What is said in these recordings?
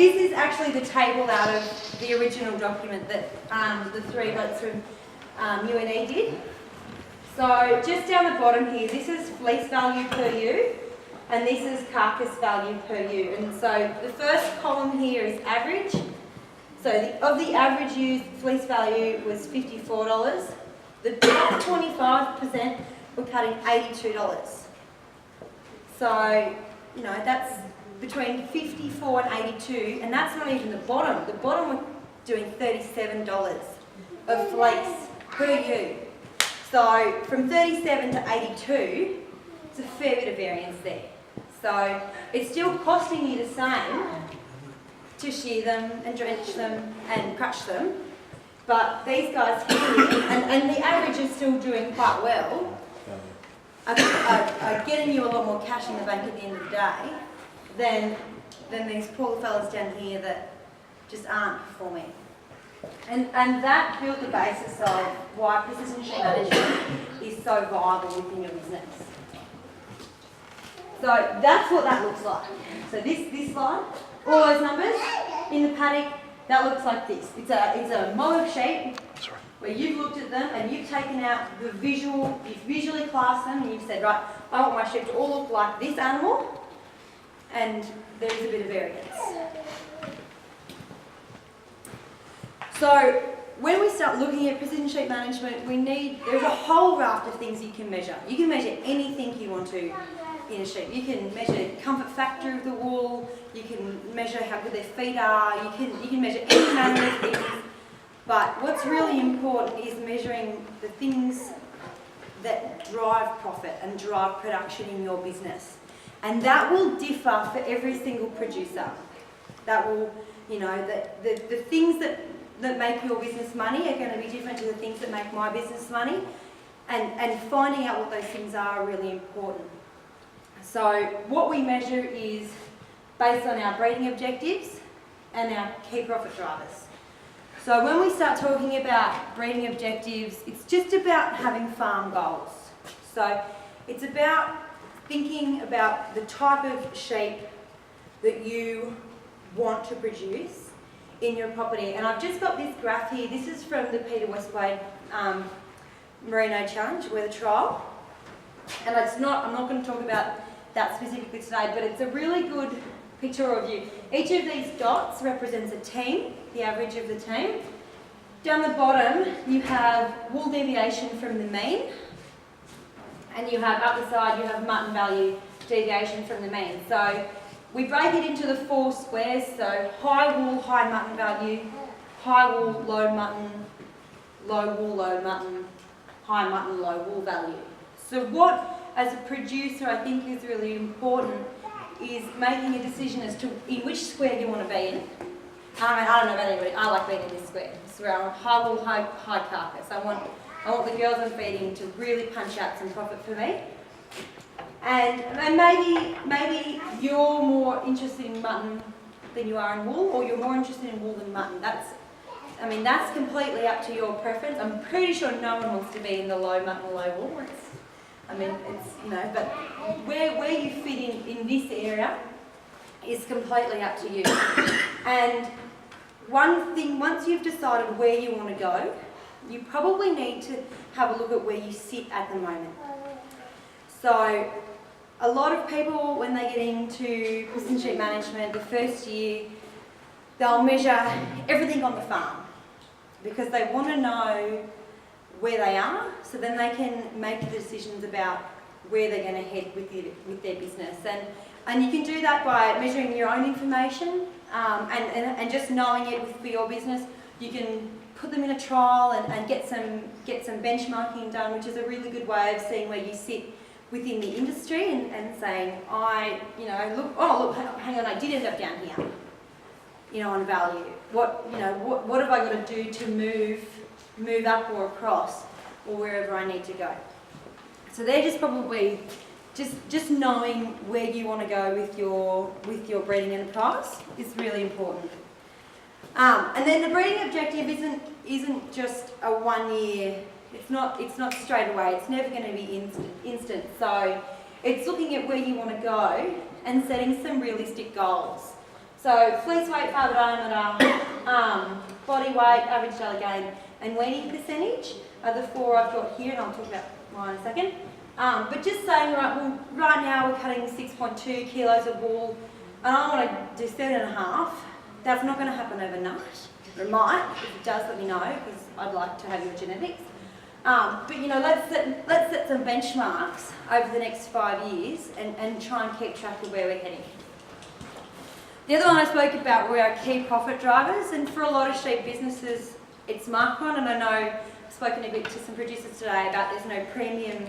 This is actually the table out of the original document that the three blokes from UNE did. So just down the bottom here, this is fleece value per ewe, and this is carcass value per ewe. And so the first column here is average. So of the average used fleece value was $54. The top 25% were cutting $82. So, you know, that's between 54 and 82, and that's not even the bottom. The bottom were doing $37 of fleece per ewe. So from 37 to 82, it's a fair bit of variance there. So it's still costing you the same to shear them and drench them and crush them, but these guys here, and the average is still doing quite well, are getting you a lot more cash in the bank at the end of the day than these poor fellas down here that just aren't performing. And that built the basis of why precision sheep management is so viable within your business. So that's what that looks like. So this slide, all those numbers in the paddock, that looks like this. It's a mow of sheep where you've looked at them and you've taken out the visual, you've visually classed them and you've said, right, I want my sheep to all look like this animal, and there is a bit of variance. So when we start looking at precision sheep management, there's a whole raft of things you can measure. You can measure anything you want to in a sheep. You can measure comfort factor of the wool, you can measure how good their feet are, you can measure any number of things. But what's really important is measuring the things that drive profit and drive production in your business. And that will differ for every single producer. That will, you know, the things that make your business money are going to be different to the things that make my business money. And finding out what those things are really important. So what we measure is based on our breeding objectives and our key profit drivers. So when we start talking about breeding objectives, it's just about having farm goals. So it's about thinking about the type of sheep that you want to produce in your property. And I've just got this graph here. This is from the Peter Westwade Merino Challenge, weather trial. And I'm not going to talk about that specifically today, but it's a really good picture overview. Each of these dots represents a team, the average of the team. Down the bottom, you have wool deviation from the mean, and you have up the side, you have mutton value deviation from the mean. So we break it into the 4 squares, so high wool, high mutton value, high wool, low mutton, low wool, low mutton, high mutton, low wool value. So what, as a producer, I think is really important is making a decision as to in which square you want to be in. I don't know about anybody, I like being in this square. This is where I want high wool, high carcass. I want the girls I'm feeding to really punch out some profit for me. And maybe you're more interested in mutton than you are in wool, or you're more interested in wool than mutton. That's completely up to your preference. I'm pretty sure no one wants to be in the low mutton, low wool. But where you fit in this area is completely up to you. And one thing, once you've decided where you want to go, you probably need to have a look at where you sit at the moment. So a lot of people, when they get into precision sheep management, the first year, they'll measure everything on the farm because they want to know where they are, so then they can make the decisions about where they're going to head with their business. And you can do that by measuring your own information and just knowing it for your business. You can put them in a trial and get some benchmarking done, which is a really good way of seeing where you sit within the industry and saying, look, hang on, I did end up down here, on value. What have I got to do to move up or across or wherever I need to go? So they're just probably just knowing where you want to go with your breeding enterprise is really important. And then the breeding objective isn't just a 1 year. It's not straight away. It's never going to be instant. So it's looking at where you want to go and setting some realistic goals. So fleece weight, fibre diameter, body weight, average daily gain, and weaning percentage are the 4 I've got here, and I'll talk about mine in a second. But just saying, right now we're cutting 6.2 kilos of wool, and I want to do 7.5. That's not going to happen overnight. It might. If it does, let me know, because I'd like to have your genetics. But you know, let's set some benchmarks over the next 5 years and try and keep track of where we're heading. The other one I spoke about were our key profit drivers, and for a lot of sheep businesses, it's micron, and I know I've spoken a bit to some producers today about there's no premium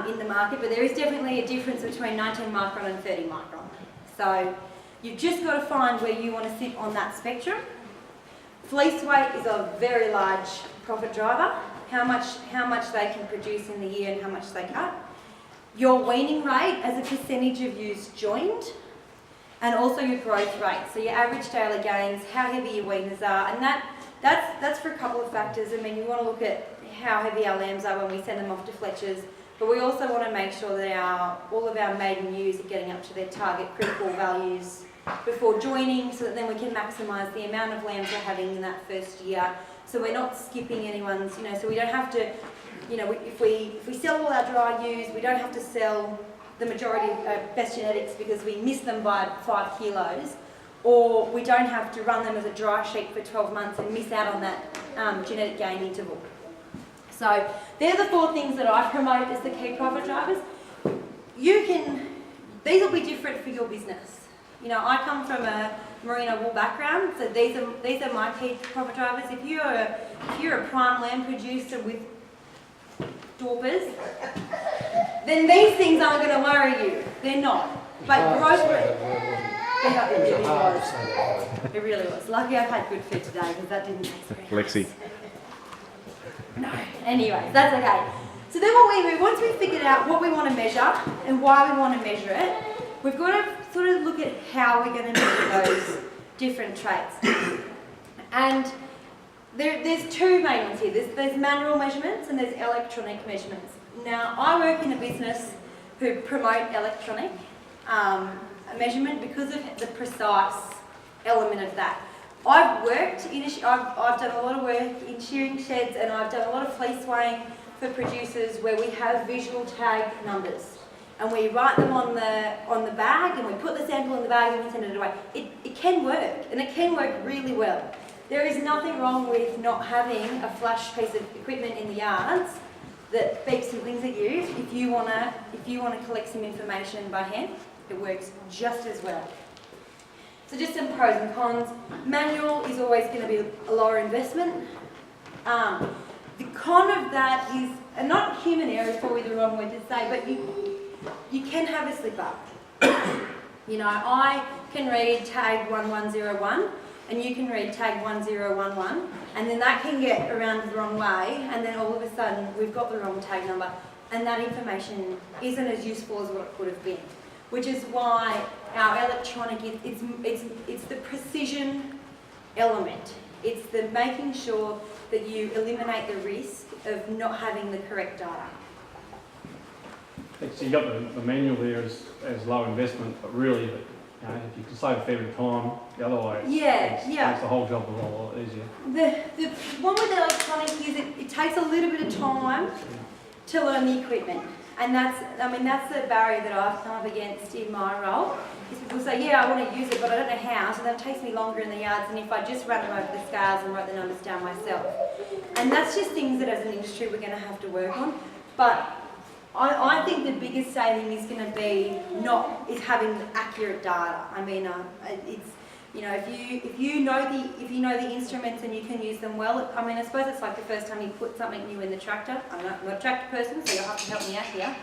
in the market, but there is definitely a difference between 19 micron and 30 micron. So you've just got to find where you want to sit on that spectrum. Fleece weight is a very large profit driver, how much they can produce in the year and how much they cut. Your weaning rate as a percentage of ewes joined, and also your growth rate, so your average daily gains, how heavy your weaners are, and that's for a couple of factors. I mean, you want to look at how heavy our lambs are when we send them off to fletchers, but we also want to make sure that all of our maiden ewes are getting up to their target critical values before joining, so that then we can maximise the amount of lambs we're having in that first year. So we're not skipping anyone's, you know, so we don't have to, you know, if we sell all our dry ewes, we don't have to sell the majority of best genetics because we miss them by 5 kilos, or we don't have to run them as a dry sheep for 12 months and miss out on that genetic gain interval. So they're the 4 things that I promote as the key profit drivers. These will be different for your business. You know, I come from a merino wool background, so these are my key profit drivers. If you're a prime lamb producer with Dorpers, then these things aren't going to worry you. They're not. But growth rate. It really was. Lucky I've had good food today because that didn't taste very nice. Lexi. No. Anyway, that's okay. So then once we've figured out what we want to measure and why we want to measure it, we've got to sort of look at how we're going to measure those different traits. And there's 2 main ones here. There's manual measurements and there's electronic measurements. Now, I work in a business who promote electronic measurement because of the precise element of that. I've done a lot of work in shearing sheds, and I've done a lot of fleece weighing for producers where we have visual tag numbers, and we write them on the bag, and we put the sample in the bag and we send it away. It can work, and it can work really well. There is nothing wrong with not having a flash piece of equipment in the yards that beeps and blings at you. If you wanna collect some information by hand, it works just as well. So just some pros and cons. Manual is always going to be a lower investment. The con of that is, and not human error is probably the wrong word to say, but you can have a slip up. You know, I can read tag 1101 and you can read tag 1011, and then that can get around the wrong way, and then all of a sudden we've got the wrong tag number, and that information isn't as useful as what it could have been. Which is why our electronic, it's the precision element. It's the making sure that you eliminate the risk of not having the correct data. So you got the manual there as low investment, but really, you know, if you can save a fair bit of time, the other way, it makes the whole job a lot easier. The one with the electronic is it takes a little bit of time to learn the equipment. And that's the barrier that I've come up against in my role. Is people say, yeah, I want to use it, but I don't know how, so then it takes me longer in the yards than if I just ran them over the scales and wrote the numbers down myself. And that's just things that as an industry we're going to have to work on. But I think the biggest saving is going to be having accurate data. I mean, it's, you know, if you know the instruments and you can use them well. I mean, I suppose it's like the first time you put something new in the tractor. I'm not a tractor person, so you'll have to help me out here.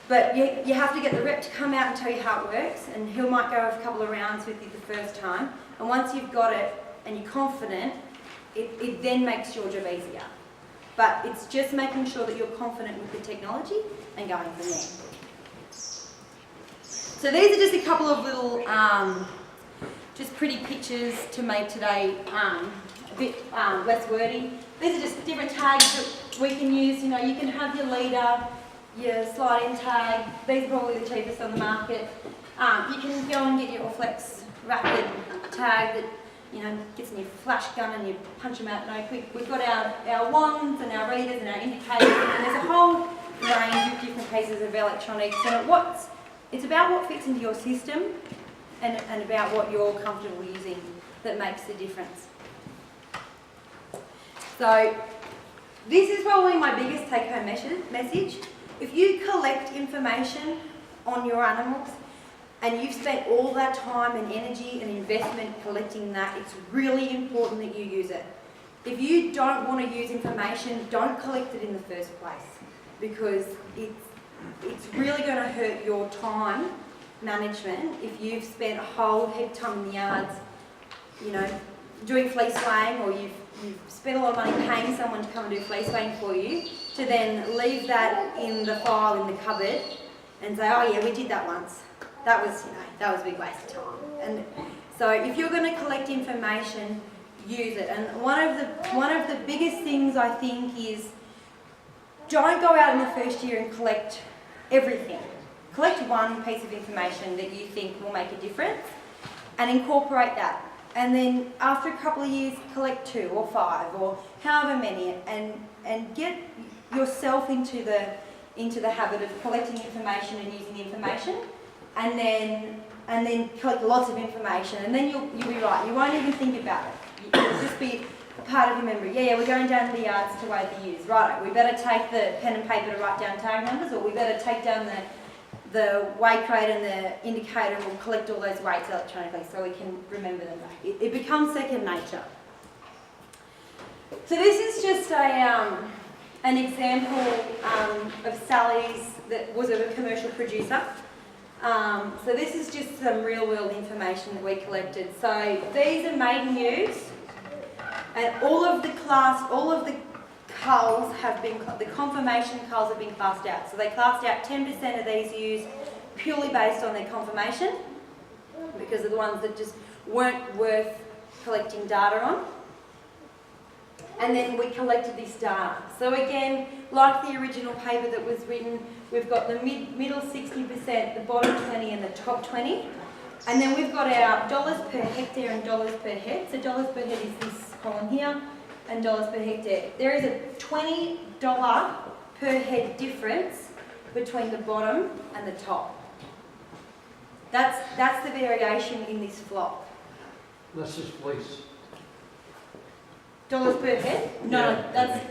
But you have to get the rep to come out and tell you how it works, and he might go a couple of rounds with you the first time. And once you've got it and you're confident, it then makes your job easier. But it's just making sure that you're confident with the technology and going from there. So these are just a couple of little just pretty pictures to make today a bit less wordy. These are just different tags that we can use. You know, you can have your leader your slide-in tag. These are probably the cheapest on the market. You can go and get your Flex Rapid tag that, you know, gets in your flash gun and you punch them out no quick. We've got our wands and our readers and our indicators, and there's a whole range of different pieces of electronics. And it's about what fits into your system and about what you're comfortable using that makes the difference. So this is probably my biggest take-home message. If you collect information on your animals and you've spent all that time and energy and investment collecting that, it's really important that you use it. If you don't want to use information, don't collect it in the first place, because it's really going to hurt your time management if you've spent a whole heap of time in the yards, you know, doing fleece weighing, or you've spent a lot of money paying someone to come and do fleece weighing for you, to then leave that in the file in the cupboard and say, oh yeah, we did that once. That was a big waste of time. And so if you're going to collect information, use it. And one of the biggest things I think is, don't go out in the first year and collect everything. Collect one piece of information that you think will make a difference and incorporate that. And then after a couple of years, collect 2 or 5 or however many, and get yourself into the habit of collecting information and using information, and then collect lots of information, and then you'll be right. You won't even think about it. It'll just be a part of your memory. Yeah, we're going down to the yards to weigh the ewes. Right, we better take the pen and paper to write down tag numbers, or we better take down the weight crate and the indicator, and we'll collect all those weights electronically so we can remember them back. It becomes second nature. So this is just an example of Sally's that was a commercial producer. So this is just some real world information that we collected. So these are maiden ewes, and all of the culls have been, the confirmation culls have been classed out. So they classed out 10% of these ewes purely based on their confirmation, because of the ones that just weren't worth collecting data on. And then we collected this data. So again, like the original paper that was written, we've got the middle 60%, the bottom 20 and the top 20. And then we've got our dollars per hectare and dollars per head. So dollars per head is this column here, and dollars per hectare. There is a $20 per head difference between the bottom and the top. That's the variation in this flock. That's just fleece. Dollars per head? No,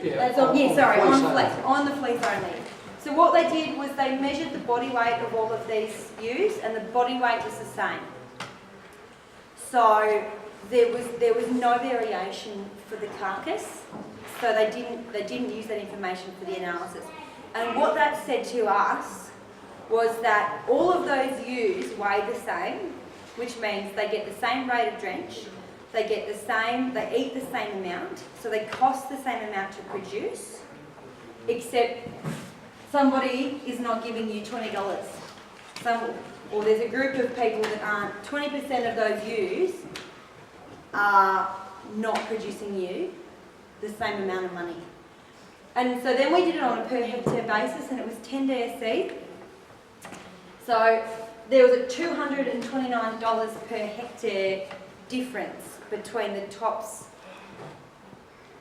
Yeah. that's on the fleece only. So what they did was they measured the body weight of all of these ewes, and the body weight was the same. So there was no variation for the carcass. So they didn't use that information for the analysis. And what that said to us was that all of those ewes weigh the same, which means they get the same rate of drench, they eat the same amount, so they cost the same amount to produce, except somebody is not giving you $20. Or there's a group of people that aren't, 20% of those ewes are not producing you the same amount of money. And so then we did it on a per hectare basis, and it was 10 DSC. So there was a $229 per hectare difference between the tops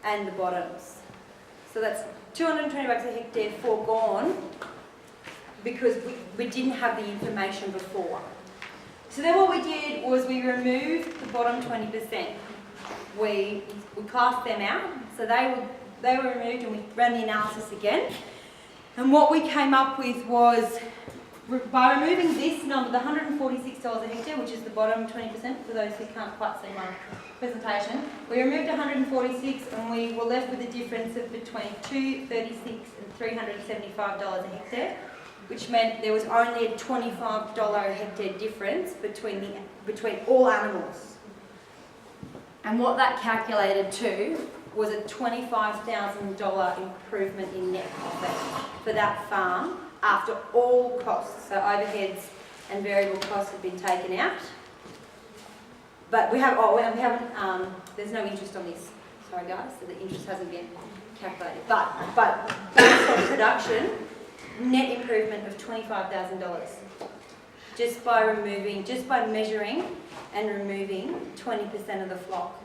and the bottoms. So that's $220 a hectare foregone because we didn't have the information before. So then what we did was we removed the bottom 20%. We classed them out, so they were removed, and we ran the analysis again. And what we came up with was, by removing this number, the $146 a hectare, which is the bottom 20%, for those who can't quite see my presentation, we removed 146, and we were left with a difference of between $236 and $375 a hectare, which meant there was only a $25 a hectare difference between all animals. And what that calculated to was a $25,000 improvement in net profit for that farm after all costs, so overheads and variable costs have been taken out. But we haven't, there's no interest on this. Sorry guys, so the interest hasn't been calculated. But based on production, net improvement of $25,000 just by measuring and removing 20% of the flock.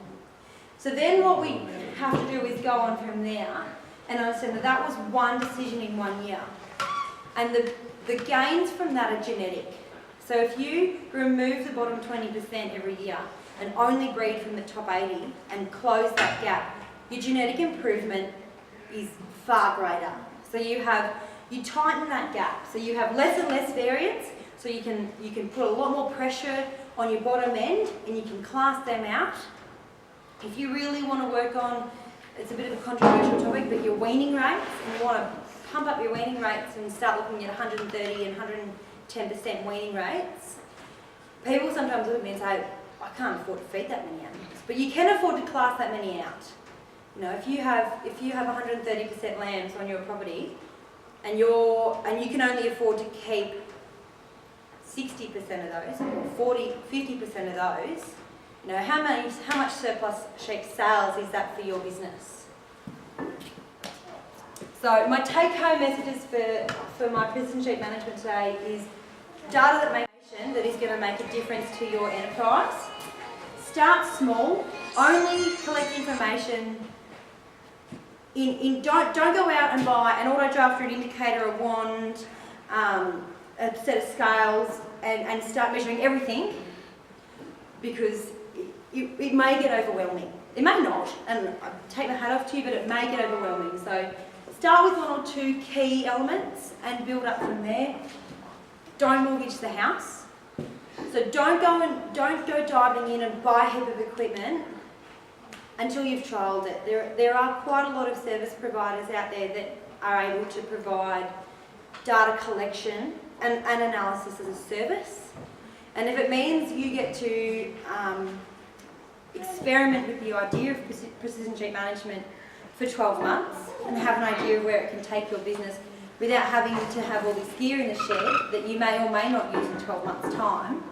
So then what we have to do is go on from there and understand that that was one decision in 1 year. And the gains from that are genetic. So if you remove the bottom 20% every year and only breed from the top 80 and close that gap, your genetic improvement is far greater. So you tighten that gap. So you have less and less variance, so you can put a lot more pressure on your bottom end and you can class them out. If you really want to work on, it's a bit of a controversial topic, but your weaning rates, and you want to pump up your weaning rates and start looking at 130 and 110% weaning rates, people sometimes look at me and say, I can't afford to feed that many animals. But you can afford to class that many out. You know, if you have 130% lambs on your property and you can only afford to keep 60% of those, or 50% of those, you know, how much surplus sheep sales is that for your business? So my take-home messages for my precision sheep management today is data that is going to make a difference to your enterprise. Start small. Only collect information. Don't go out and buy an auto drafter, an indicator, a wand, a set of scales, and start measuring everything, because it may get overwhelming. It may not, and I take my hat off to you, but it may get overwhelming. So start with 1 or 2 key elements and build up from there. Don't mortgage the house. So don't go diving in and buy a heap of equipment until you've trialled it. There are quite a lot of service providers out there that are able to provide data collection and analysis as a service. And if it means you get to experiment with the idea of precision sheep management for 12 months and have an idea of where it can take your business without having to have all this gear in the shed that you may or may not use in 12 months' time,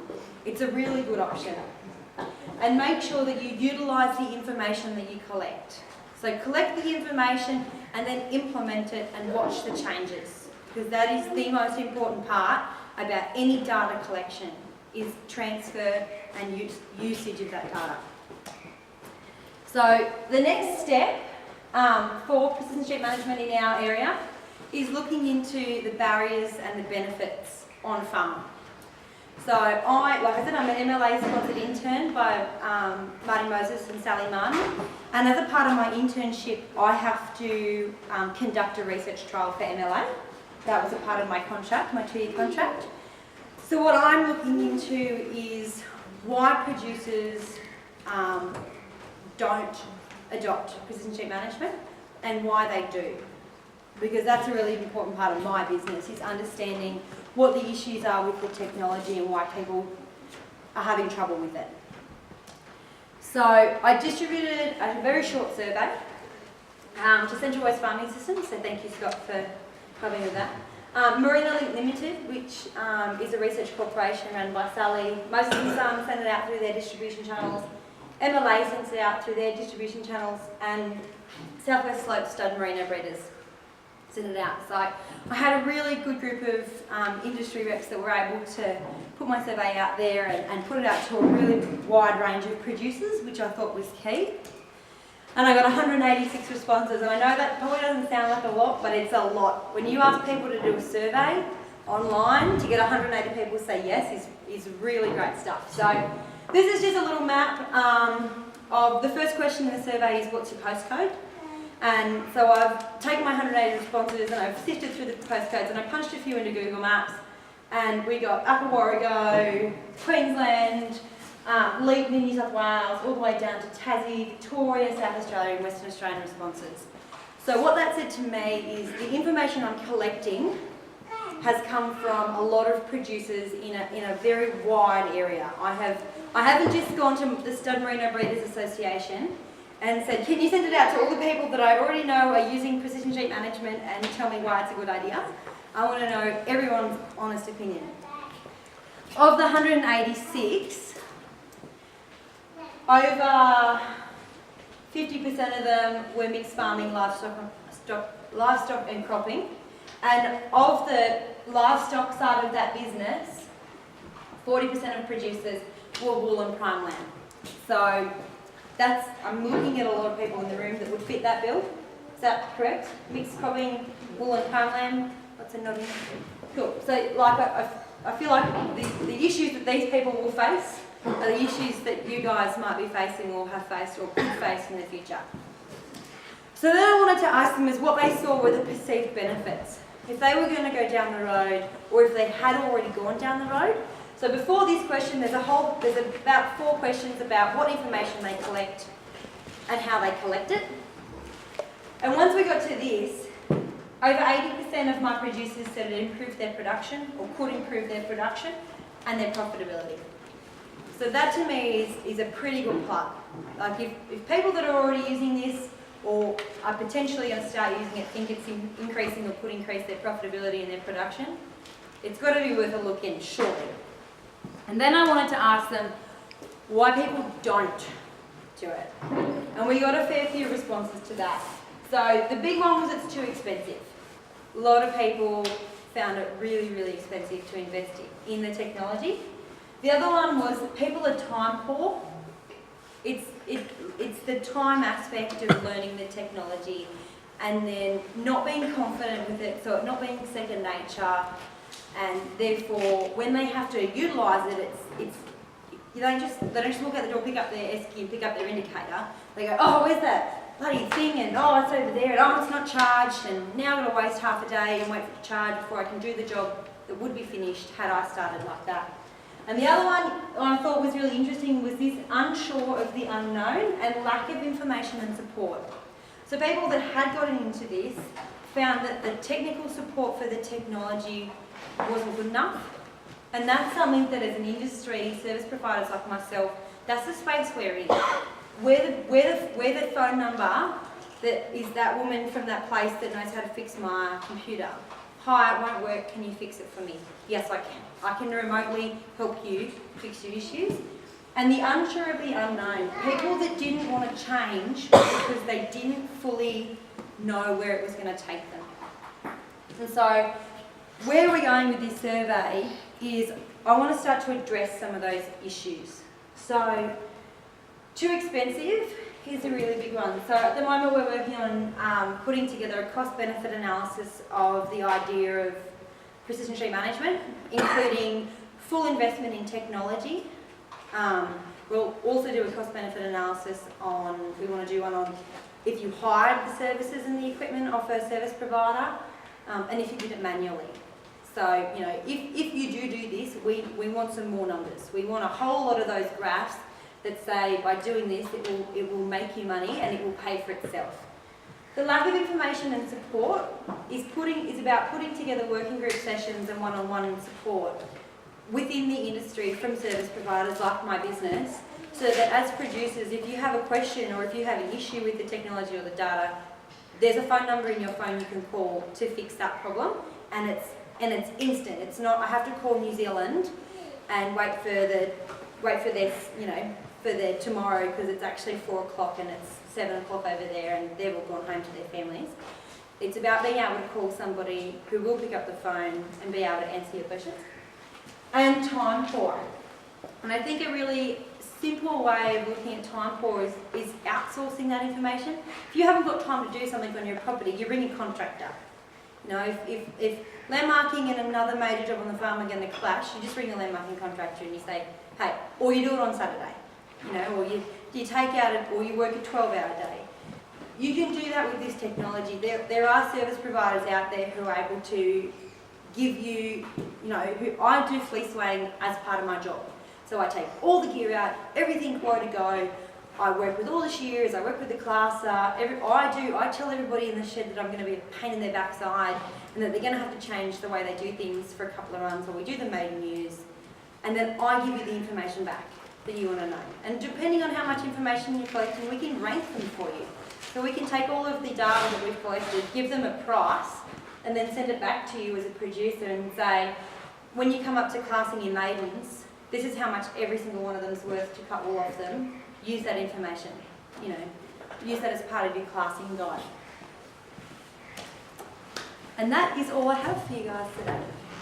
it's a really good option. And make sure that you utilise the information that you collect. So collect the information and then implement it and watch the changes, because that is the most important part about any data collection, is transfer and usage of that data. So the next step for precision sheep management in our area is looking into the barriers and the benefits on farm. So like I said, I'm an MLA-sponsored intern by Marty Moses and Sally Martin, and as a part of my internship, I have to conduct a research trial for MLA. That was a part of my contract, my 2-year contract. So what I'm looking into is why producers don't adopt precision sheep management and why they do. Because that's a really important part of my business, is understanding what the issues are with the technology and why people are having trouble with it. So I distributed a very short survey to Central West Farming Systems, so thank you, Scott, for helping with that. Marina Link Limited, which is a research corporation run by Sally. Most of the farms send it out through their distribution channels. MLA sends it out through their distribution channels, and Southwest Slope Stud Merino Breeders send it out. So I had a really good group of industry reps that were able to put my survey out there and put it out to a really wide range of producers, which I thought was key. And I got 186 responses, and I know that probably doesn't sound like a lot, but it's a lot. When you ask people to do a survey online, to get 180 people to say yes is really great stuff. So this is just a little map of the first question in the survey is, what's your postcode? And so I've taken my 180 responses and I've sifted through the postcodes and I punched a few into Google Maps, and we got Upper Warrego, Queensland, Leeton in New South Wales, all the way down to Tassie, Victoria, South Australia and Western Australian responses. So what that said to me is the information I'm collecting has come from a lot of producers in a very wide area. I haven't just gone to the Stud Merino Breeders Association and said, can you send it out to all the people that I already know are using precision sheep management and tell me why it's a good idea. I want to know everyone's honest opinion. Of the 186, over 50% of them were mixed farming, livestock and cropping, And of the livestock side of that business, 40% of producers were wool and prime lamb. So that's, I'm looking at a lot of people in the room that would fit that bill. Is that correct? Mixed cropping, wool and prime lamb. What's a nodding? Cool. So like I feel like the issues that these people will face are the issues that you guys might be facing or have faced or could face in the future. So then I wanted to ask them is what they saw were the perceived benefits. If they were going to go down the road or if they had already gone down the road. So before this question, there's about 4 questions about what information they collect and how they collect it. And once we got to this, over 80% of my producers said it improved their production or could improve their production and their profitability. So that to me is a pretty good plug. Like if people that are already using this or are potentially going to start using it think it's increasing or could increase their profitability and their production, it's got to be worth a look in, surely. And then I wanted to ask them why people don't do it. And we got a fair few responses to that. So the big one was it's too expensive. A lot of people found it really, really expensive to invest in the technology. The other one was people are time poor. It's the time aspect of learning the technology and then not being confident with it, so it not being second nature, and therefore when they have to utilise it, they don't just walk out the door, pick up their SQ, pick up their indicator. They go, oh, where's that bloody thing? And oh, it's over there. And oh, it's not charged. And now I've got to waste half a day and wait for it to charge before I can do the job that would be finished had I started like that. And the other one I thought was really interesting was this unsure of the unknown and lack of information and support. So people that had gotten into this found that the technical support for the technology wasn't good enough. And that's something that as an industry, service providers like myself, that's the space we're in. We're the phone number that is that woman from that place that knows how to fix my computer. Hi, it won't work, can you fix it for me? Yes, I can. I can remotely help you fix your issues. And the unsure of the unknown, people that didn't want to change because they didn't fully know where it was going to take them. And so where we're going with this survey is I want to start to address some of those issues. So too expensive, here's a really big one. So at the moment we're working on putting together a cost-benefit analysis of the idea of precision sheep management, including full investment in technology. We'll also do a cost-benefit analysis on, we want to do one on if you hired the services and the equipment off a service provider, and if you did it manually. So, you know, if you do this, we want some more numbers. We want a whole lot of those graphs that say by doing this it will make you money and it will pay for itself. The lack of information and support is about putting together working group sessions and one-on-one support within the industry from service providers like my business, so that as producers, if you have a question or if you have an issue with the technology or the data, there's a phone number in your phone you can call to fix that problem, and it's instant. It's not I have to call New Zealand and wait for this, you know, for their tomorrow because it's actually 4 o'clock and it's 7 o'clock over there and they've all gone home to their families. It's about being able to call somebody who will pick up the phone and be able to answer your questions. And time poor. And I think a really simple way of looking at time poor is outsourcing that information. If you haven't got time to do something on your property, you bring a contractor. You know, if landmarking and another major job on the farm are going to clash, you just bring a landmarking contractor and you say, hey, or you do it on Saturday, you know, or you take out it, or you work a 12-hour day. You can do that with this technology. There are service providers out there who are able to give you, you know, who I do fleece weighing as part of my job. So I take all the gear out, everything ready to go. I work with all the shearers, I work with the classer. I tell everybody in the shed that I'm going to be a pain in their backside and that they're going to have to change the way they do things for a couple of runs, or we do the maiden use. And then I give you the information back that you want to know. And depending on how much information you're collecting, we can rank them for you. So we can take all of the data that we've collected, give them a price, and then send it back to you as a producer and say, when you come up to classing your maidens, this is how much every single one of them is worth to cut wool off them. Use that information, you know, use that as part of your classing guide. And that is all I have for you guys today.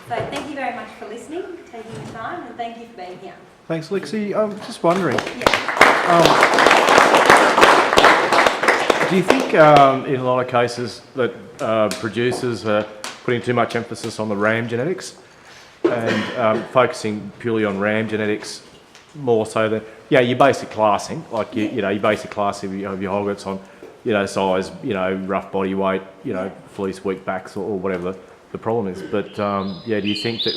So thank you very much for listening, taking the time, and thank you for being here. Thanks, Lexi. I'm just wondering, do you think in a lot of cases that producers are putting too much emphasis on the ram genetics and focusing purely on ram genetics more so than, your basic classing, like your basic classing of your hoggets on, size, rough body weight, fleece, weak backs or whatever the problem is. But do you think that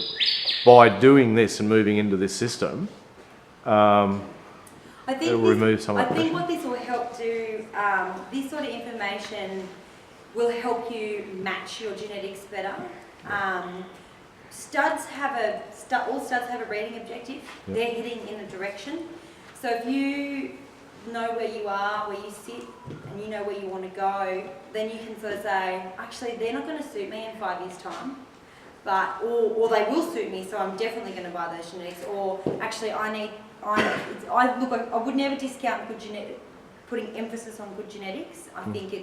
by doing this and moving into this system, it'll remove some of the pressure? I think what this will help do, this sort of information will help you match your genetics better. All studs have a breeding objective. Yep. They're heading in a direction. So if you know where you are, where you sit, and you know where you want to go, then you can sort of say, actually, they're not going to suit me in 5 years' time, or they will suit me, so I'm definitely going to buy those genetics. Or actually, I would never discount putting emphasis on good genetics. I think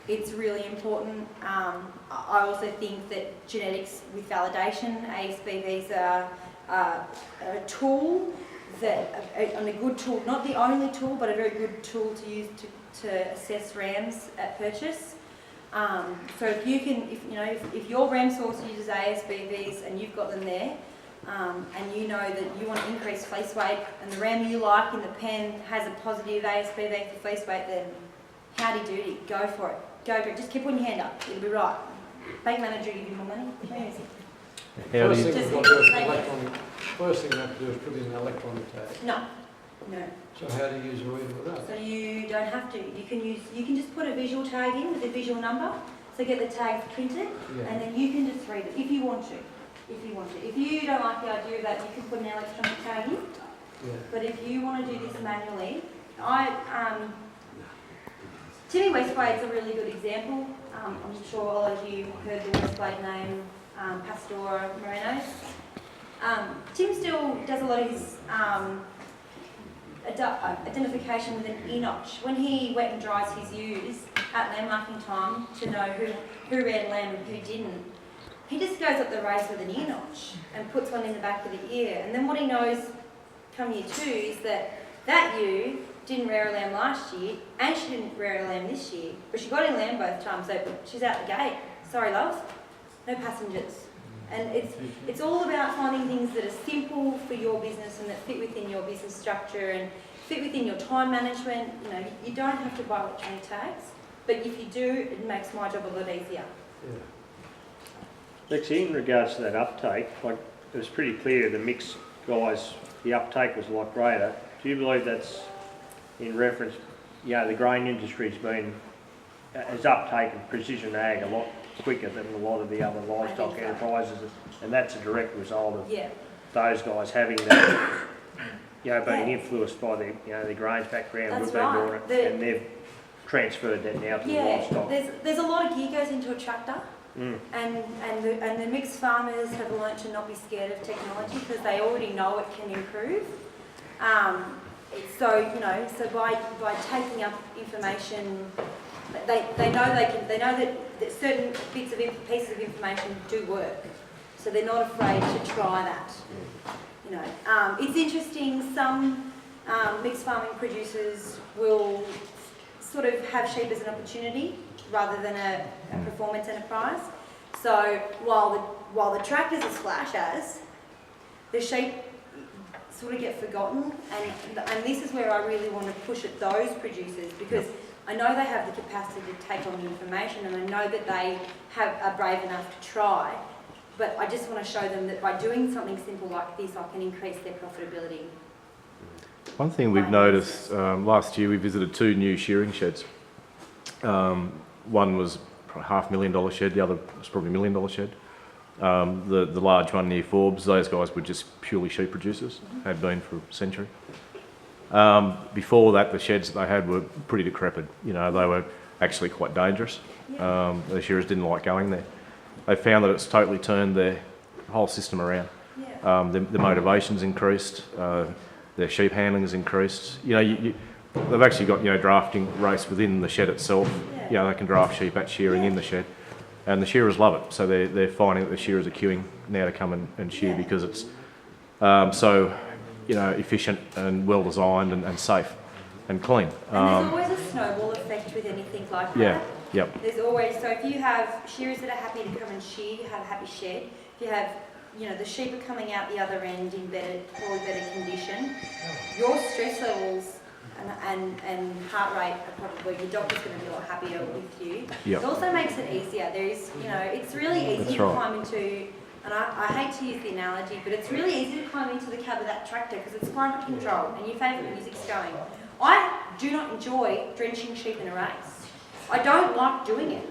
it's really important. I also think that genetics with validation, ASBVs are a tool, and a good tool, not the only tool, but a very good tool to use to assess rams at purchase. So if your ram source uses ASBVs and you've got them there, and you know that you want to increase fleece weight, and the ram you like in the pen has a positive ASBV for fleece weight, then howdy doody, go for it. Go for it. Just keep putting your hand up. It'll be right. Bank manager will give you more money. Very easy. First thing we have to do is put in an electronic tag. No. So how do you use a reader with that? So you don't have to. You can just put a visual tag in with a visual number. So get the tags printed, and then you can just read it if you want to. If you don't like the idea of that, you can put an electronic tag in. Yeah. But if you want to do this manually, Timmy Westwade's a really good example. I'm sure all of you heard the Westwade name, Pastor Merinos. Tim still does a lot of his identification with an e-notch. When he wet and dries his ewes at lamb marking time to know who ran lamb and who didn't, he just goes up the race with an ear-notch and puts one in the back of the ear. And then what he knows come year 2 is that ewe didn't rear a lamb last year and she didn't rear a lamb this year, but she got in lamb both times, so she's out the gate. Sorry, love, no passengers. And it's all about finding things that are simple for your business and that fit within your business structure and fit within your time management. You don't have to buy electronic tags, but if you do, it makes my job a lot easier. Yeah. Lexi, in regards to that uptake, it was pretty clear the mixed guys, the uptake was a lot greater. Do you believe that's in reference, the grain industry's has uptaken precision ag a lot quicker than a lot of the other livestock enterprises, and that's a direct result of those guys having that, being influenced by the grains background we've been doing it, and they've transferred that now to the livestock. There's a lot of gear goes into a tractor. And the mixed farmers have learnt to not be scared of technology because they already know it can improve. So by taking up information, they know that certain pieces of information do work. So they're not afraid to try that. It's interesting. Some mixed farming producers will sort of have sheep as an opportunity rather than a performance enterprise. So while the tractors are splash as, the sheep sort of get forgotten, and this is where I really want to push at those producers, because I know they have the capacity to take on the information, and I know that they are brave enough to try, but I just want to show them that by doing something simple like this, I can increase their profitability. One thing we've noticed, last year we visited 2 new shearing sheds. One was a $500,000 shed, the other was probably $1 million shed. The large one near Forbes, those guys were just purely sheep producers, had been for a century. Before that, the sheds that they had were pretty decrepit. They were actually quite dangerous. The shearers didn't like going there. They found that it's totally turned their whole system around. The motivation's increased, their sheep handling has increased. They've actually got drafting race within the shed itself. They can draft sheep at shearing in the shed. And the shearers love it, so they're finding that the shearers are queuing now to come and shear because it's so, efficient and well designed and safe and clean. And there's always a snowball effect with anything like that. Yeah, yep. There's always, so if you have shearers that are happy to come and shear, you have a happy shed. If you have, the sheep are coming out the other end in probably better condition, your stress levels and heart rate are probably, your doctor's going to be a lot happier with you. Yep. It also makes it easier. There's, it's really easy to climb into, and I hate to use the analogy, but it's really easy to climb into the cab of that tractor because it's climate control and your favourite music's going. I do not enjoy drenching sheep in a race. I don't like doing it.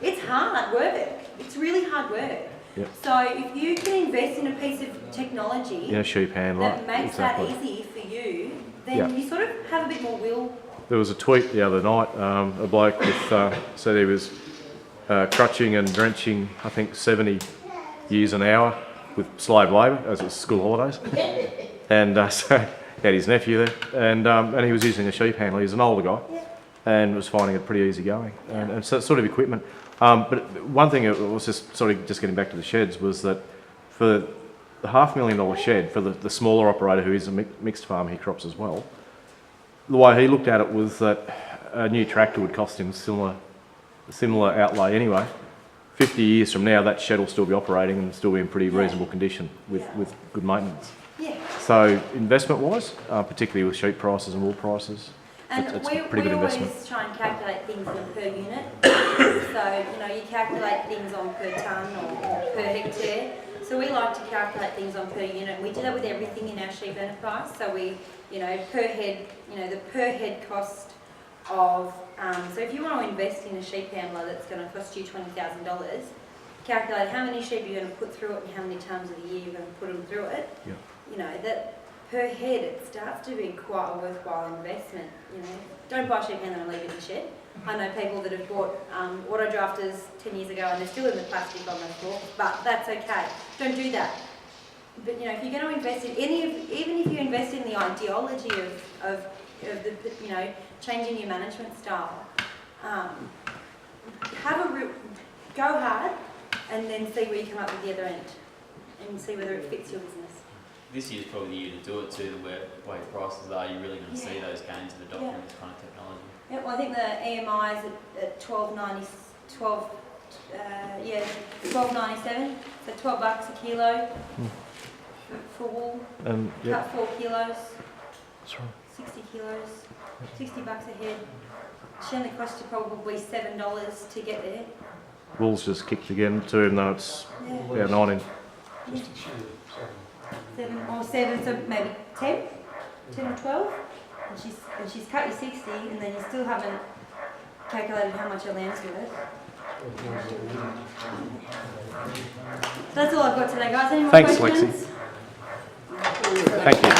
It's hard work. It's really hard work. Yep. So if you can invest in a piece of technology sheep hand, that right? makes Exactly. that easy for you, then you sort of have a bit more will. There was a tweet the other night, a bloke with, said he was crutching and drenching, I think 70 years an hour with slave labour as it's school holidays. And so he had his nephew there, and he was using a sheep handler. He's an older guy and was finding it pretty easy going. And so sort of equipment. But one thing, it was just getting back to the sheds, was that for the $500,000 shed, for the smaller operator who is a mixed farm, he crops as well, the way he looked at it was that a new tractor would cost him similar outlay anyway. 50 years from now, that shed will still be operating and still be in pretty reasonable condition with good maintenance. Yeah. So investment-wise, particularly with sheep prices and wool prices, And it's we a pretty good investment. always try and calculate things on per unit. So, you calculate things on per tonne or per hectare. So we like to calculate things on per unit. We do that with everything in our sheep enterprise. So we, per head, the per head cost of, so if you want to invest in a sheep handler that's going to cost you $20,000, calculate how many sheep you're going to put through it and how many times of the year you're going to put them through it. Yeah. That per head, it starts to be quite a worthwhile investment. Don't buy a sheep handler and leave it in the shed. I know people that have bought auto drafters 10 years ago and they're still in the plastic on the floor, but that's okay. Don't do that. But if you're going to invest in even if you invest in the ideology of the changing your management style, go hard and then see where you come up with the other end and see whether it fits your business. This year's probably the year to do it too, the way prices are. You're really going to see those gains in adopting this kind of technology. Yeah, well, I think the EMI is at $12.97, so $12 a kilo for wool. Cut 4 kilos, That's right. 60 kilos, $60 a head. Should only cost you probably $7 to get there. Wool's just kicked again too, even though it's about 19. Just a shear, 7, so maybe 10 or 12. And she's cut you 60, and then you still haven't calculated how much your lamb's worth. So that's all I've got today, guys. Any more questions? Lexi. Thank you.